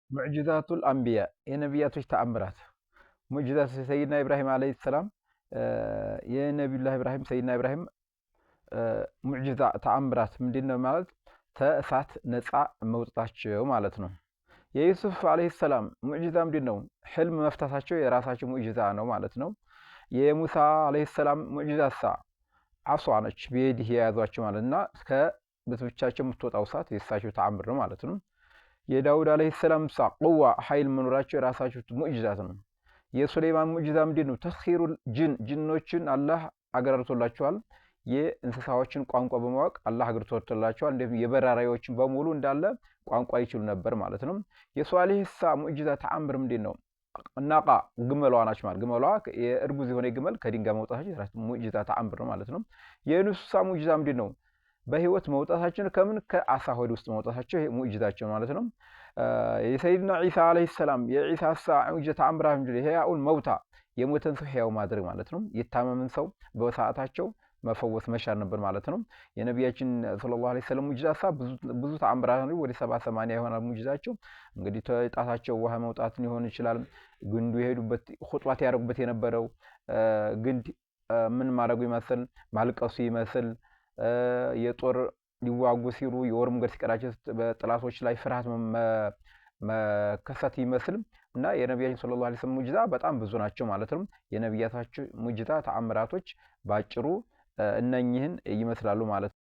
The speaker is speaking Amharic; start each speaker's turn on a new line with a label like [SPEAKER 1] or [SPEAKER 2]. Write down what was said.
[SPEAKER 1] ሙዕጂዛቱል አንቢያ የነቢያቶች ተአምራት ሙዕጂዛት ሰይድና ኢብራሂም አለይሂ ሰላም የነቢዩላህ ኢብራሂም ሰይድና ኢብራሂም ሙዕጂዛ ተአምራት ምንድነው ማለት ተእሳት ነፃ መውጣታቸው ማለት ነው። የዩሱፍ አለይሂ ሰላም ሙዕጂዛ ምንድነው? ህልም መፍታታቸው የራሳቸው ሙዕጂዛ ነው ማለት ነው። የሙሳ አለይሂ ሰላም ሙዕጂዛሳ አሷ ነች በየዲህ የያዟቸው ማለትና ከብትብቻቸው የምትወጣው እሳት የእሳቸው ተአምር ነው ማለት ነው። የዳውድ አለይሂ ሰላም ቁዋ ኃይል መኖራቸው የራሳቸው ሙዕጂዛት ነው። የሱሌይማን ሙዕጂዛ ምንድነው? ተኽሲሩል ጅኖችን አላህ አገራርቶላቸዋል። የእንስሳዎችን ቋንቋ በማወቅ አላህ አገራርቶላቸዋል። እንደዚህ የበራሪዎችን በሙሉ እንዳለ ቋንቋ ይችሉ ነበር ማለት ነው። የሷሊህሳ ሙዕጂዛ ተአምር ምንድነው? ናቃ ግመሏ ናች ማለት ግመሏ የእርጉዝ የሆነ ግመል ከድንጋይ መውጣታቸው የራሳቸው ሙዕጂዛ ተአምር ነው ማለት ነው። የዩኑስሳ ሙዕጂዛ ምንድነው? በህይወት መውጣታቸው ከምን ከአሳ ሆድ ውስጥ መውጣታቸው ሙዕጂዛቸው ማለት ነው። የሰይድና ዒሳ አለይሂ ሰላም የዒሳሳ ሙዕጂዛ ተአምራት ምንድነው? ህያኡል መውታ የሞተን ሰው ህያው ማድረግ ማለት ነው። የታመመን ሰው በሰዓታቸው መፈወስ መሻር ነበር ማለት ነው። የነቢያችን ሰለላሁ ዐለይሂ ወሰለም ሙዕጂዛሳ ብዙ ተአምራት ነው። ወደ 70-80 ይሆናል ሙዕጂዛቸው። እንግዲህ ተጣታቸው ውሃ መውጣት ሊሆን ይችላል። ግንዱ የሄዱበት ኹጥባት ያደርጉበት የነበረው ግንድ ምን ማድረጉ ይመስል ማልቀሱ ይመስል የጦር ሊዋጉ ሲሉ የወር መንገድ ሲቀራቸው በጥላቶች ላይ ፍርሃት መከሰት ይመስል እና የነቢያችን ሰለላሁ ዐለይሂ ወሰለም ሙዕጂዛ በጣም ብዙ ናቸው ማለት ነው። የነቢያታቸው ሙዕጂዛ ተአምራቶች ባጭሩ እነኚህን ይመስላሉ ማለት ነው።